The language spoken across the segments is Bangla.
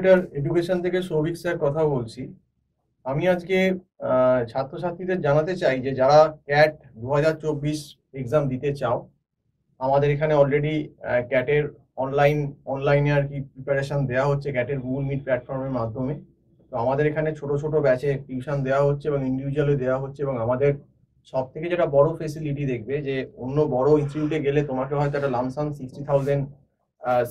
ইনোভেটর এডুকেশন থেকে সৌভিক স্যার কথা বলছি। আমি আজকে ছাত্রছাত্রীদের জানাতে চাই যে যারা ক্যাট 2024 এক্সাম দিতে চাও, আমাদের এখানে অলরেডি ক্যাটের অনলাইনে আর কি প্রিপারেশন দেওয়া হচ্ছে ক্যাটের গুগল মিট প্ল্যাটফর্মের মাধ্যমে। তো আমাদের এখানে ছোট ছোট ব্যাচে টিউশন দেওয়া হচ্ছে এবং ইন্ডিভিজুয়ালি দেওয়া হচ্ছে, এবং আমাদের সব থেকে যেটা বড় ফেসিলিটি দেখবে যে অন্য বড় ইনস্টিটিউটে গেলে তোমাকে হয়তো একটা লামসাম 60,000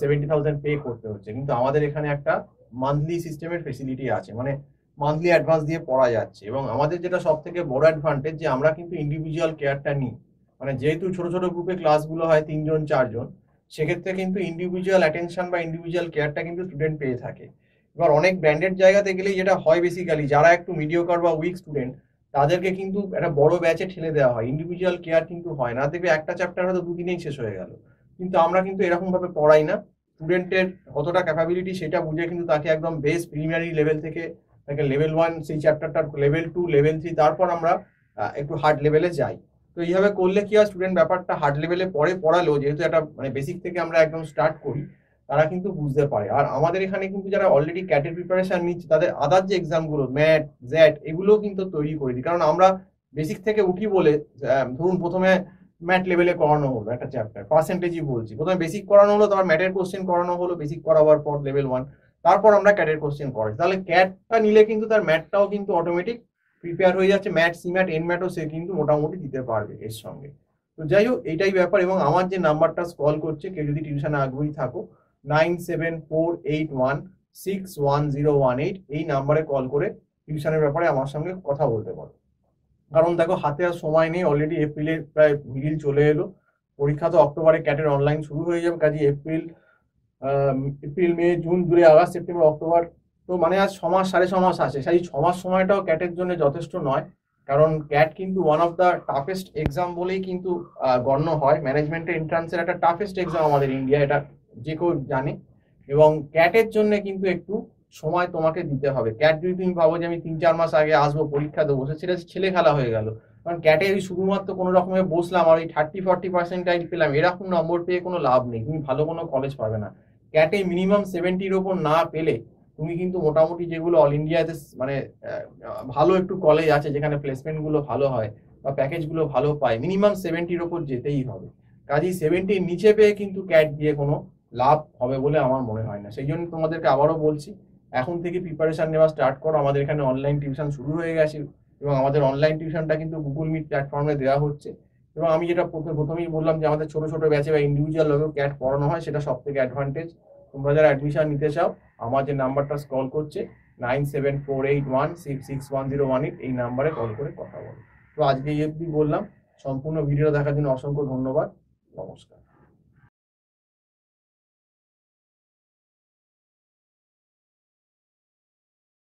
70,000 পে করতে হচ্ছে, কিন্তু আমাদের এখানে একটা মান্থলি সিস্টেমের ফেসিলিটি আছে, মানে মান্থলি অ্যাডভান্স দিয়ে পড়া যাচ্ছে। এবং আমাদের যেটা সব থেকে বড় অ্যাডভান্টেজ যে আমরা কিন্তু ইন্ডিভিজুয়াল কেয়ারটা নিই, মানে যেহেতু ছোট ছোট গ্রুপে ক্লাসগুলো হয় 3 জন 4 জন, সেক্ষেত্রে কিন্তু ইন্ডিভিজুয়াল অ্যাটেনশন বা ইন্ডিভিজুয়াল কেয়ারটা কিন্তু স্টুডেন্ট পেয়ে থাকে। এবার অনেক ব্র্যান্ডেড জায়গাতে গেলেই যেটা হয় বেসিক্যালি যারা একটু মিডিওকার বা উইক স্টুডেন্ট তাদেরকে কিন্তু একটা বড় ব্যাচে ঠেলে দেওয়া হয়, ইন্ডিভিজুয়াল কেয়ার কিন্তু হয় না, দেখবে একটা চ্যাপ্টার হয়তো দুদিনেই শেষ হয়ে গেল। কিন্তু আমরা কিন্তু এরকম ভাবে পড়াই না, স্টুডেন্টের কতটা ক্যাপাবিলিটি সেটা বুঝে কিন্তু তাকে একদম বেস প্রিলিমিনারি লেভেল থেকে তাকে লেভেল 1 সেই চ্যাপ্টারটার লেভেল 2 লেভেল 3, তারপর আমরা একটু হার্ড লেভেলে যাই। তো এইভাবে করলে কি হয়, স্টুডেন্ট ব্যাপারটা হার্ড লেভেলে পরে পড়ালেও যেহেতু একটা মানে বেসিক থেকে আমরা একদম স্টার্ট করি, তারা কিন্তু বুঝতে পারে। আর আমাদের এখানে কিন্তু যারা অলরেডি ক্যাটের প্রিপারেশন নিচ্ছে তাদের আদার যে এক্সামগুলো ম্যাট জ্যাট এগুলো কিন্তু তৈরি করে দিই, কারণ আমরা বেসিক থেকে উঠি বলে। ধরুন প্রথমে ম্যাট লেভেলে করানো হলো একটা চ্যাপ্টার, পার্সেন্টেজই বলছি, প্রথমে বেসিক করানো হলো, তারপর ম্যাটের কোশ্চেন করানো হলো, বেসিক করাবার পর লেভেল 1, তারপর আমরা ক্যাটের কোশ্চেন করাই। তাহলে ক্যাটটা নিলে কিন্তু তার ম্যাটটাও কিন্তু অটোমেটিক প্রিপেয়ার হয়ে যাচ্ছে, ম্যাট সি ম্যাট এন ম্যাটও সে কিন্তু মোটামুটি দিতে পারবে এর সঙ্গে। তো যাই হোক, এইটাই ব্যাপার। এবং আমার যে নাম্বারটা কল করছে, কেউ যদি টিউশনে আগ্রহী থাকো, 9748161018 এই নাম্বারে কল করে টিউশনের ব্যাপারে আমার সঙ্গে কথা বলতে পারো। কারণ দেখো, হাতে আর সময় নেই, অলরেডি এপ্রিলের প্রায় মিডিল চলে এলো, পরীক্ষা তো অক্টোবরে ক্যাটের অনলাইন শুরু হয়ে যাবে, কাজে April May June July August September October, তো মানে আজ 6 মাস 6.5 মাস আছে। সেই 6 মাস সময়টাও ক্যাটের জন্য যথেষ্ট নয়, কারণ ক্যাট কিন্তু one of the toughest exam বলেই কিন্তু গণ্য হয়। ম্যানেজমেন্টের এন্ট্রান্সের একটা টাফেস্ট এক্সাম আমাদের ইন্ডিয়া, এটা যে কেউ জানে। এবং ক্যাটের জন্য কিন্তু একটু সময় তোমাকে দিতে হবে। ক্যাট যদি তুমি ভাবো যে আমি 3-4 মাস আগে আসবো পরীক্ষা দেবো, সেটা ছেলে খেলা হয়ে গেল। কারণ ক্যাটে আমি শুধুমাত্র কোনো রকমের বসলাম আর ওই 30-40% পেলাম, এরকম নম্বর পেয়ে কোনো লাভ নেই, তুমি ভালো কোনো কলেজ পাবে না। ক্যাটে মিনিমাম 70-র ওপর না পেলে তুমি কিন্তু মোটামুটি যেগুলো অল ইন্ডিয়াতে মানে ভালো একটু কলেজ আছে যেখানে প্লেসমেন্ট গুলো ভালো হয় বা প্যাকেজ গুলো ভালো পায়, মিনিমাম 70-র ওপর যেতেই হবে। কাজেই 70-র নিচে পেয়ে কিন্তু ক্যাট দিয়ে কোনো লাভ হবে বলে আমার মনে হয় না। সেই জন্য তোমাদেরকে আবারও বলছি, এখন থেকে প্রিপারেশন নেওয়া স্টার্ট করো। আমাদের এখানে অনলাইন টিউশন শুরু হয়ে গেছে, এবং আমাদের অনলাইন টিউশনটা কিন্তু গুগল মিট প্ল্যাটফর্মে দেওয়া হচ্ছে। এবং আমি যেটা প্রথমেই বললাম যে আমাদের ছোট ছোট ব্যাচে বা ইন্ডিভিজুয়াল ভাবেও ক্যাট পড়ানো হয়, সেটা সব থেকে অ্যাডভান্টেজ। তোমরা যারা অ্যাডমিশন নিতে চাও, আমার যে নাম্বারটা কল করছে 9748166118 এই নাম্বারে কল করে কথা বলো। তো আজকে এই অবধি বললাম। সম্পূর্ণ ভিডিও দেখার জন্য অসংখ্য ধন্যবাদ। নমস্কার।